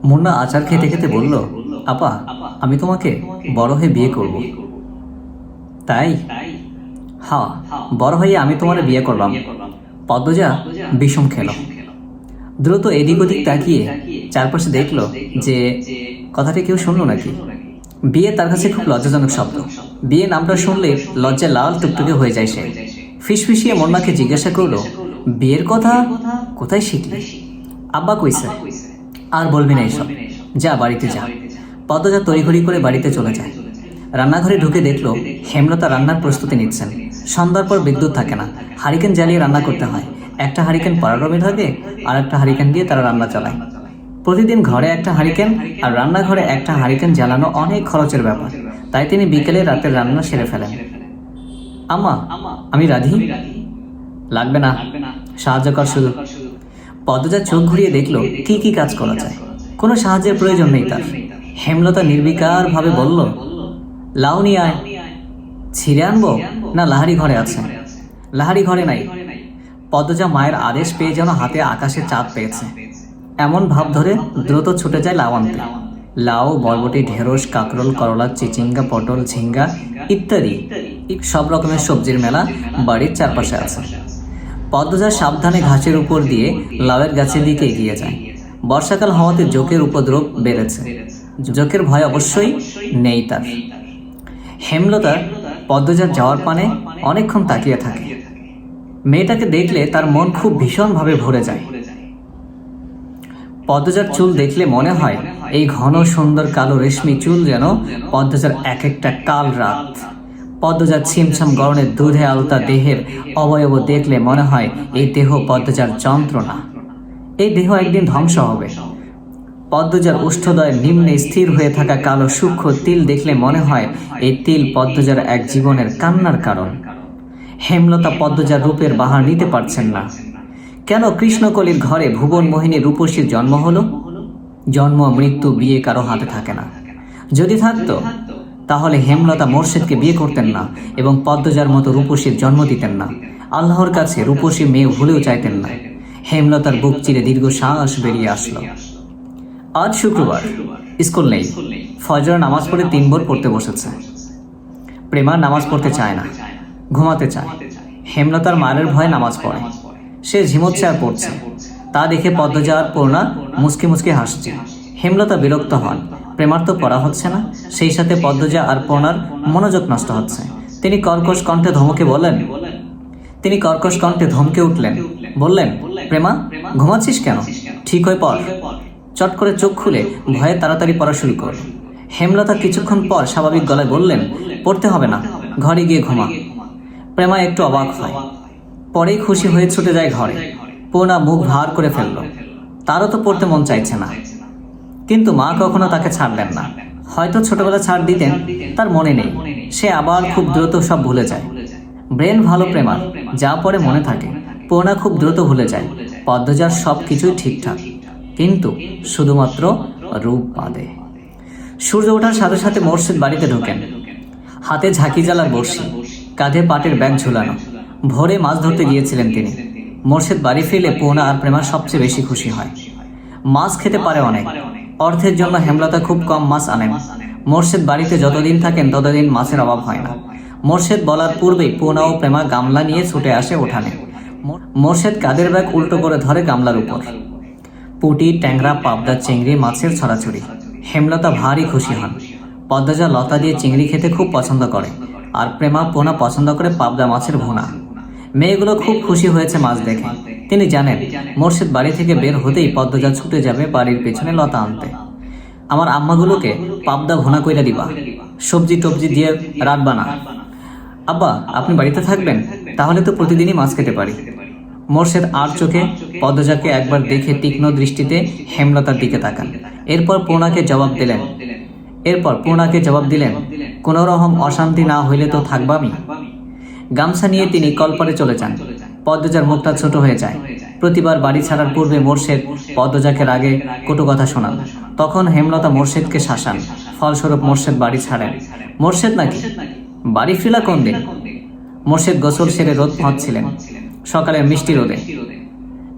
মুন্না আচার খেতে খেতে বলল, আপা, আমি তোমাকে বড় হয়ে বিয়ে করব। তাই? হ্যাঁ, বড় হয়ে আমি তোমার বিয়ে করলাম। পদ্মজা বিষম খেল। দ্রুত এদিক ওদিক তাকিয়ে চারপাশে দেখলো যে কথাটি কেউ শুনলো নাকি। বিয়ে তার কাছে খুব লজ্জাজনক শব্দ। বিয়ে নামটা শুনলে লজ্জায় লাল টুকটুকে হয়ে যায় সে। ফিসফিসিয়ে মুন্নাকে জিজ্ঞাসা করলো, বিয়ের কথা কোথায় শিখলি? আব্বা কইছে। আর বলবি না এসব, যা বাড়িতে যা। পদ্মজা তড়িঘড়ি করে বাড়িতে চলে যায়। রান্নাঘরে ঢুকে দেখলো হেমলতা রান্নার প্রস্তুতি নিচ্ছেন। সন্ধ্যার পর বিদ্যুৎ থাকে না, হারিকেন জ্বালিয়ে রান্না করতে হয়। একটা হারিকেন পড়ার রুমে থাকে, আর একটা হারিকেন দিয়ে তারা রান্না চালায়। প্রতিদিন ঘরে একটা হারিকেন আর রান্নাঘরে একটা হারিকেন জ্বালানো অনেক খরচের ব্যাপার। তাই তিনি বিকেলে রাতের রান্না সেরে ফেলেন। আম্মা, আমি রাধি। লাগবে না, সাহায্য কর শুধু। পদ্মজা চোখ ঘুরিয়ে দেখলো কি কি কাজ করা যায়। কোনো সাহায্যের প্রয়োজন নেই তার। হেমলতা নির্বিকার ভাবে বলল, লাউ নিয়ে আয়। ছিঁড়ে আনবো না লাহারি ঘরে আছে? লাহারি ঘরে নাই। পদ্মজা মায়ের আদেশ পেয়ে যেন হাতে আকাশে চাঁদ পেয়েছে এমন ভাব ধরে দ্রুত ছুটে যায় লাউ আনতে। লাউ, বরবটি, ঢেঁড়স, কাঁকরোল, করলা, চিচিঙ্গা, পটল, ঝিঙ্গা ইত্যাদি সব রকমের সবজির মেলা বাড়ির চারপাশে আছে। পদ্মজা সাবধানে ঘাসের উপর দিয়ে লাউয়ের গাছের দিকে এগিয়ে যায়। বর্ষাকাল হওয়াতে জোকের উপদ্রব বেড়েছে। জোকের ভয় অবশ্যই নেই তার। হেমলতা পদ্মজার যাওয়ার পানে অনেকক্ষণ তাকিয়ে থাকে। মেয়েটাকে দেখলে তার মন খুব ভীষণভাবে ভরে যায়। পদ্মজার চুল দেখলে মনে হয় এই ঘন সুন্দর কালো রেশমি চুল যেন পদ্মজার এক একটা কাল রাত। পদ্মজার ছিমছাম গরনের দুধে আলতা দেহের অবয়ব দেখলে মনে হয় এই দেহ পদ্মজার যন্ত্রণা। এই দেহ একদিন ধ্বংস হবে। পদ্মজার ওষ্ঠদয়ের নিম্নে স্থির হয়ে থাকা কালো সূক্ষ্ম তিল দেখলে মনে হয় এই তিল পদ্মজার এক জীবনের কান্নার কারণ। হেমলতা পদ্মজার রূপের বাহার নিতে পারছেন না। কেন কৃষ্ণকলির ঘরে ভুবন মোহিনী রূপসীর জন্ম হলো? জন্ম, মৃত্যু, বিয়ে কারো হাতে থাকে না। যদি থাকতো তাহলে হেমলতা মোর্শেদকে বিয়ে করতেন না এবং পদ্মজার মতো রূপসীর জন্ম দিতেন না। আল্লাহর কাছে রূপসী মেয়ে ভুলেও চাইতেন না। হেমলতার বুক চিরে দীর্ঘ শ্বাস বেরিয়ে আসলো। আজ শুক্রবার, স্কুল নেই। ফজর নামাজ পড়ে 3 ভোর পড়তে বসেছে। প্রেমা নামাজ পড়তে চায় না, ঘুমাতে চায়। হেমলতার মায়ের ভয়ে নামাজ পড়ে। সে ঝিমোচ্ছে আর পড়ছে। তা দেখে পদ্মজা আর পূর্ণা মুচকি মুচকি হাসছে। হেমলতা বিরক্ত হন, প্রেমার তো পড়া হচ্ছে না। সেই সাথে পদ্মজা আর পূর্ণার মনোযোগ নষ্ট হচ্ছে। তিনি কর্কশ কণ্ঠে ধমকে উঠলেন, বললেন, প্রেমা, ঘুমাচ্ছিস কেন? ঠিক হয়ে পড়। চট করে চোখ খুলে ভয়ে তাড়াতাড়ি পড়া শুরু কর। হেমলতা কিছুক্ষণ পর স্বাভাবিক গলায় বললেন, পড়তে হবে না, ঘরে গিয়ে ঘুমা। প্রেমা একটু অবাক হয়, পরেই খুশি হয়ে ছুটে যায় ঘরে। পূর্ণা মুখ ভার করে ফেলল। তারও তো পড়তে মন চাইছে না, কিন্তু মা কখনো তাকে ছাড়লেন না। হয়তো ছোটবেলা ছাড় দিতেন, তার মনে নেই। সে আবার খুব দ্রুত সব ভুলে যায়। ব্রেন ভালো প্রেমার, যা পড়ে মনে থাকে। পূর্ণা খুব দ্রুত ভুলে যায়। পদ্মজার সব কিছুই ঠিকঠাক, কিন্তু শুধুমাত্র রূপ বাঁধে। সূর্য ওঠার সাথে সাথে মোর্শেদ বাড়িতে ঢোকেন। হাতে ঝাঁকি জ্বালার বড়শি, কাঁধে পাটের ব্যাগ ঝুলানো। ভোরে মাছ ধরতে গিয়েছিলেন তিনি। মোর্শেদ বাড়ি ফিরলে পূর্ণা আর প্রেমা সবচেয়ে বেশি খুশি হয়। মাছ খেতে পারে অনেক। অর্থের জন্য হেমলতা খুব কম মাছ আনেন। মোর্শেদ বাড়িতে যতদিন থাকেন ততদিন মাছের অভাব হয় না। মোর্শেদ বলার পূর্বেই পূর্ণা ও প্রেমা গামলা নিয়ে ছুটে আসে উঠানে। মোর্শেদ কাঁধের ব্যাগ উল্টো করে ধরে গামলার উপর। পুঁটি, ট্যাংরা, পাবদা, চিংড়ি মাছের ছড়াছড়ি। হেমলতা ভারী খুশি হন। পদ্মজা লতা দিয়ে চিংড়ি খেতে খুব পছন্দ করে, আর প্রেমা পোনা পছন্দ করে পাবদা মাছের ভুনা। মেয়েগুলো খুব খুশি হয়েছে মাছ দেখে। তিনি জানেন মোর্শেদ বাড়ি থেকে বের হতেই পদ্মজা ছুটে যাবে বাড়ির পেছনে লতা আনতে। আমার আম্মাগুলোকে পাবদা ভুনা কইরা দিবা, সবজি টবজি দিয়ে রাঁধবা না। আব্বা, আপনি বাড়িতে থাকবেন? তাহলে তো প্রতিদিনই মাছ খেতে পারি। মোর্শেদ আর চোখে পদ্মজাকে একবার দেখে তীক্ষ্ণ দৃষ্টিতে হেমলতার দিকে তাকান। এরপর পূর্ণাকে জবাব দিলেন, কোনো রকম অশান্তি না হইলে তো থাকবা আমি। গামছা নিয়ে তিনি কলপারে চলে যান। পদ্মজার মুখটা ছোট হয়ে যায়। প্রতিবার বাড়ি ছাড়ার পূর্বে মোর্শেদ পদ্মজাকে রাগে কটু কথা শোনান। তখন হেমলতা মোর্শেদকে শাসান। ফলস্বরূপ মোর্শেদ বাড়ি ছাড়েন। মোর্শেদ নাকি বাড়ি ফিরা কোন দিন? মোর্শেদ গোসল সেরে রোদ পোহাচ্ছিলেন। সকালের মিষ্টি রোদে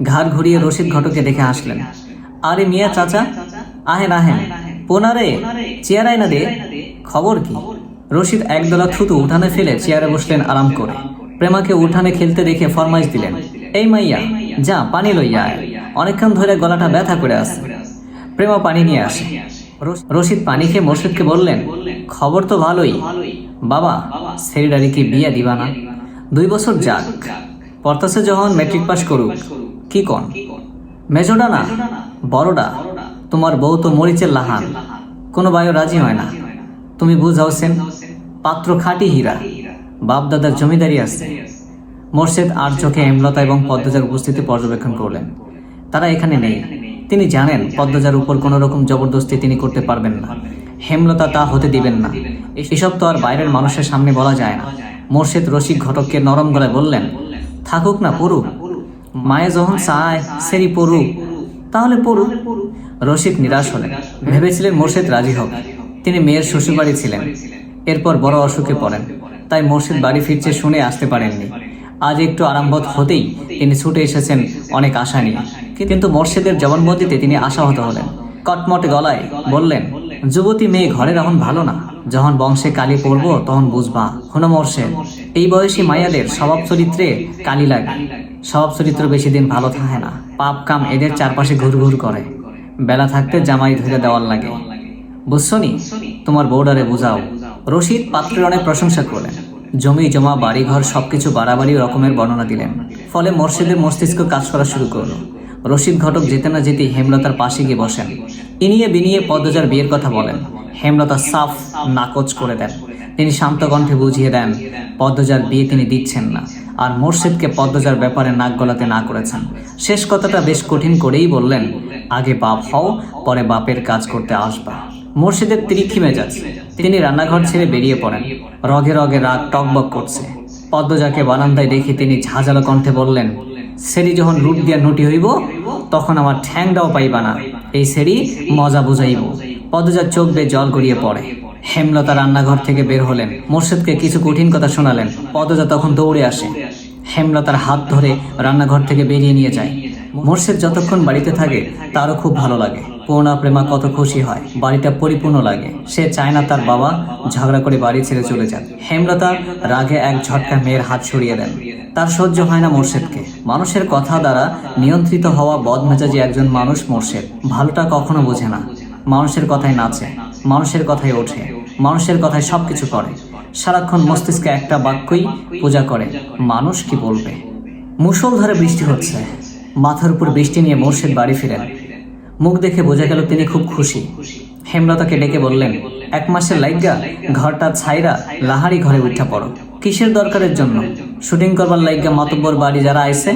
ঘাড় ঘুরিয়ে রশিদ ঘটককে দেখে হাসলেন। আরে মিয়া চাচা, আহেন আহেন পোনারে, চেয়ার আয় না দে। খবর কি? রশিদ একদলা থুতু উঠানে ফেলে চেয়ারে বসলেন আরাম করে। প্রেমাকে উঠানে খেলতে দেখে ফরমাইশ দিলেন, এই মাইয়া যা পানি লইয়া আয়, অনেকক্ষণ ধরে গলাটা ব্যথা করে আছে। প্রেমা পানি নিয়ে আসে। রশিদ পানি খেয়ে মোর্শেদকে বললেন, খবর তো ভালোই বাবা, সেরিডারি কি বিয়া দিবা না? 2 বছর যাক, পড়তাছে যখন ম্যাট্রিক পাস করুক। কি কন? মেজোডা না বড়ডা? তোমার বউ তো মরিচের লাহান, কোনো বায়ু রাজি হয় না। তুমি বুঝাওছেন, পাত্র খাঁটি হীরা, বাপ দাদার জমিদারি আছে। মোর্শেদ আর চোখে হেমলতা এবং পদ্মজার উপস্থিতি পর্যবেক্ষণ করলেন। তারা এখানে নেই। তিনি জানেন পদ্মজার উপর কোনো রকম জবরদস্তি তিনি করতে পারবেন না। হেমলতা তা হতে দিবেন না। এসব তো আর বাইরের মানুষের সামনে বলা যায় না। মোর্শেদ রসিক ঘটককে নরম গলায় বললেন, থাকুক না পড়ুক, মায়ে যখন চায় সেরি পড়ুক, তাহলে পড়ুক। রসিক নিরাশ হলেন। ভেবেছিলেন মোর্শেদ রাজি হবে। তিনি মেয়ের শ্বশুরবাড়ি ছিলেন, এরপর বড় অসুখে পড়েন, তাই মোর্শেদ বাড়ি ফিরছে শুনে আসতে পারেননি। আজ একটু আরামবোধ হতেই তিনি ছুটে এসেছেন অনেক আশা নিয়ে। কিন্তু মোর্শেদের জবানবন্দিতে তিনি আশাহত হলেন। কটমটে গলায় বললেন, যুবতী মেয়ে ঘরের এখন ভালো না, যখন বংশে কালি পড়ব তখন বুঝবা। হনো মোর্শেদ, এই বয়সী মাইয়াদের স্বভাব চরিত্রে কালি লাগে। স্বভাব চরিত্র বেশি দিন ভালো থাকে না। পাপ কাম এদের চারপাশে ঘুরঘুর করে। বেলা থাকতে জামাই ধরে দেওয়ার লাগে। বুঝছনি, তোমার বউডারে বুঝাও। রশিদ পাত্রের অনেক প্রশংসা করলেন। জমি জমা বাড়িঘর সবকিছু বাড়াবাড়ি রকমের বর্ণনা দিলেন। ফলে মোর্শেদের মস্তিষ্ক কাজ করা শুরু করলো। রশিদ ঘটক যেতে না যেতেই হেমলতার পাশে গিয়ে বসেন। ইনিয়ে বিনিয়ে পদ্মজার বিয়ের কথা বলেন। হেমলতা সাফ নাকচ করে দেন। তিনি শান্ত কণ্ঠে বুঝিয়ে দেন পদ্মজার বিয়ে তিনি দিচ্ছেন না, আর মোর্শেদকে পদ্মজার ব্যাপারে নাক গলাতে না করেছেন। শেষ কথাটা বেশ কঠিন করেই বললেন, আগে বাপ হও, পরে বাপের কাজ করতে আসবা। মোর্শেদের তিরিক্ষি মেজাজ। তিনি রান্নাঘর ছেড়ে বেরিয়ে পড়েন। রগে রগে রাগ টকবক করছে। পদ্মজাকে বারান্দায় দেখে তিনি ঝাঁঝালো কণ্ঠে বললেন, সেরি যখন লুট দিয়া নুটি হইব তখন আমার ঠ্যাংটাও পাইবা না, এই সেরি মজা বুঝাইব। পদ্মজার চোখ বেয়ে জল গড়িয়ে পড়ে। হেমলতা রান্নাঘর থেকে বের হলেন। মোর্শেদকে কিছু কঠিন কথা শোনালেন। পদ্মজা তখন দৌড়ে আসে, হেমলতার হাত ধরে রান্নাঘর থেকে বেরিয়ে নিয়ে যায়। মোর্শেদ যতক্ষণ বাড়িতে থাকে তারও খুব ভালো লাগে। পূর্ণা প্রেমা কত খুশি হয়, বাড়িটা পরিপূর্ণ লাগে। সে চায় না তার বাবা ঝগড়া করে বাড়ি ছেড়ে চলে যান। হেমলতা রাগে এক ঝটকা মেয়ের হাত সরিয়ে দেন। তার সহ্য হয় না মোর্শেদকে। মানুষের কথা দ্বারা নিয়ন্ত্রিত হওয়া বদমেজাজি একজন মানুষ মোর্শেদ। ভালোটা কখনো বোঝে না। মানুষের কথায় নাচে, মানুষের কথায় ওঠে, মানুষের কথায় সবকিছু করে। সারাক্ষণ মস্তিষ্কে একটা বাক্যই পূজা করে, মানুষ কি বলবে। মুষলধারে বৃষ্টি হচ্ছে। মাথার উপর বৃষ্টি নিয়ে মোর্শেদ বাড়ি ফিরেন। মুখ দেখে বোঝা গেল তিনি খুব খুশি। হেমলতাকে ডেকে বললেন, 1 মাসের লাইগা ঘরটা ছাইরা লাহারি ঘরে উঠা পড়ো। কিসের দরকারের জন্য? শুটিং করবার লাইগা মাতব্বর বাড়ি যারা আইছে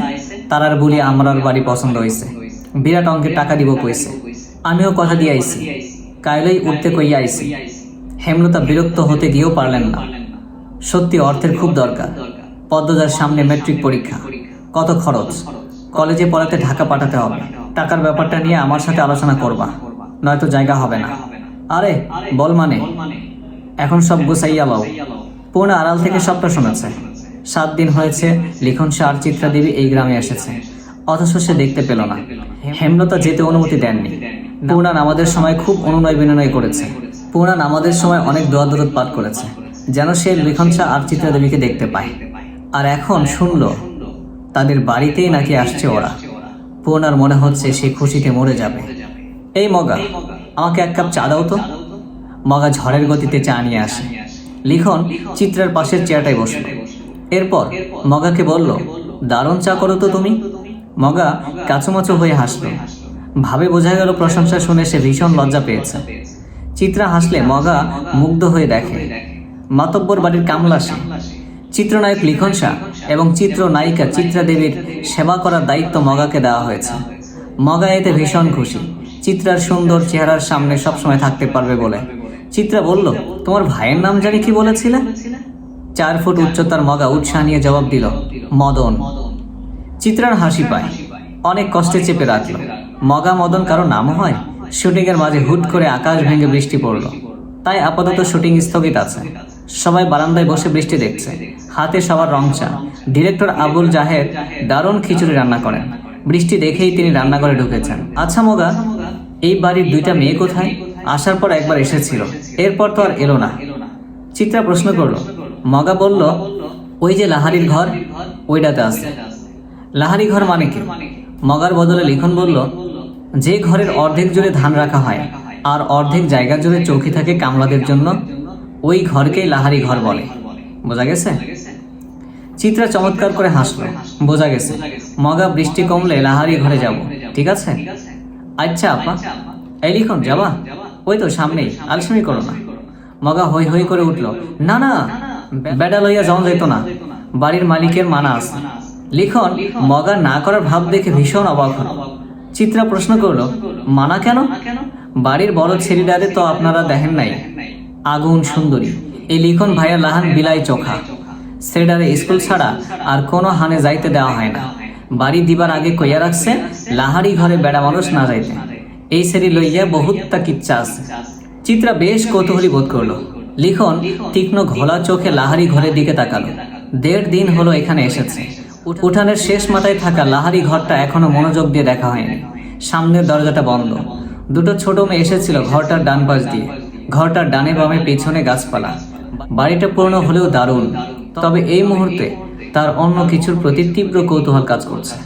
তারার বলি আমরার বাড়ি পছন্দ হয়েছে, বিরাট অঙ্কের টাকা দিব কইছে। আমিও কথা দিয়ে আইছি, কাইলেই উঠতে কইয়া আইছি। হেমলতা বিরক্ত হতে গিয়েও পারলেন না। সত্যি অর্থের খুব দরকার। পদ্মজার সামনে ম্যাট্রিক পরীক্ষা, কত খরচ, কলেজে পড়াতে ঢাকা পাঠাতে হবে। টাকার ব্যাপারটা নিয়ে আমার সাথে আলোচনা করবা, নয়তো জায়গা হবে না। আরে বল মানে, এখন সব গুছাইয়া লও। পূর্ণা আড়াল থেকে সবটা শুনেছে। 7 দিন হয়েছে লিখন শাহ আর চিত্রা দেবী এই গ্রামে এসেছে, অথচ সে দেখতে পেল না। হেমলতা যেতে অনুমতি দেননি। পূর্ণা নামাজের সময় খুব অনুনয় বিনয় করেছে। পূর্ণা নামাজের সময় অনেক দোয়া দরুদ পাঠ করেছে, যেন সে লিখন শাহ আর চিত্রা দেবীকে দেখতে পায়। আর এখন শুনল তাদের বাড়িতেই নাকি আসছে ওরা। পূর্ণার মনে হচ্ছে সে খুশিতে মরে যাবে। এই মগা, আমাকে 1 কাপ চা দাও তো। মগা ঝড়ের গতিতে চা নিয়ে আসে। লিখন চিত্রার পাশের চেয়ারটায় বসল। এরপর মগাকে বলল, দারুণ চা করো তো তুমি। মগা কাচুমাচু হয়ে হাসল। ভাবে বোঝা গেল প্রশংসা শুনে সে ভীষণ লজ্জা পেয়েছে। চিত্রা হাসলে মগা মুগ্ধ হয়ে দেখে মাতব্বর বাড়ির কামলা সে। চিত্রনায়ক লিখন শাহ এবং চিত্রনায়িকা চিত্রা দেবীর সেবা করার দায়িত্ব মগাকে দেওয়া হয়েছে। মগা এতে ভীষণ খুশি, চিত্রার সুন্দর চেহারার সামনে সবসময় থাকতে পারবে বলে। চিত্রা বলল, তোমার ভাইয়ের নাম জানি কি বলেছিলে? 4 ফুট উচ্চতার মগা উৎসাহ নিয়ে জবাব দিল, মদন। চিত্রার হাসি পায়, অনেক কষ্টে চেপে রাখল। মগা মদন কারো নাম হয়? শুটিংয়ের মাঝে হুট করে আকাশ ভেঙে বৃষ্টি পড়ল, তাই আপাতত শুটিং স্থগিত আছে। সবাই বারান্দায় বসে বৃষ্টি দেখছে, হাতে সবার রং চা। ডিরেক্টর আবুল জাহেদ দারুণ খিচুড়ি রান্না করেন। বৃষ্টি দেখেই তিনি রান্নাঘরে ঢুকেছেন। আচ্ছা মগা, এই বাড়ির দুইটা মেয়ে কোথায়? আসার পর একবার এসেছিল, এরপর তো আর এলো না। চিত্রা প্রশ্ন করলো। মগা বলল, ওই যে লাহারির ঘর, ওইটাতে আছে। লাহারি ঘর মানে কি? মগার বদলে লিখন বলল, যে ঘরের অর্ধেক জুড়ে ধান রাখা হয় আর অর্ধেক জায়গা জুড়ে চৌকি থাকে কামলাদের জন্য, ওই ঘরকেই লাহারি ঘর বলে। বোঝা গেছে? চিত্রা চমৎকার করে হাসলো। বোঝা গেছে। মগা বৃষ্টি কমলে লাহারি ঘরে যাব, ঠিক আছে? আচ্ছা আপা। এই লিখন যাবা? ওই তো সামনেই, আলসেমি করো না। মগা হই হই করে উঠল, না না, বেডা লইয়া যাওয়া যেত না, বাড়ির মালিকের মানা আছে। লিখন মগা না করার ভাব দেখে ভীষণ অবাক হল। চিত্রা প্রশ্ন করলো, মানা কেন? বাড়ির বড় ছেলেটারে তো আপনারা দেখেন নাই, আগুন সুন্দরী। এই লিখন ভাইয়া লাহান বিলাই চোখা, ছেলেটারে স্কুল ছাড়া আর কোনো হানে যাইতে দেওয়া হয় না। বাড়ি দিবার আগে কইয়া রাখছে লাহারি ঘরে বেড়া মানুষ না যাইতে। এই সেরি লইয়া বহুত তাক ইচ্ছা আছে। চিত্রা বেশ কৌতূহলী বোধ করলো। লিখন তীক্ষ্ণ ঘোলা চোখে লাহারি ঘরের দিকে তাকালো। 1.5 দিন হলো এখানে এসেছে। উঠানের শেষ মাথায় থাকা লাহারি ঘরটা এখনো মনোযোগ দিয়ে দেখা হয়নি। সামনের দরজাটা বন্ধ। দুটো ছোট মেয়ে এসেছিল ঘরটার ডান পাশ দিয়ে। ঘরটার ডানে বামে পেছনে গাছপালা। বাড়িটা পুরনো হলেও দারুণ, তবে এই মুহূর্তে তার অন্য কিছুর প্রতি তীব্র কৌতূহল কাজ করছে।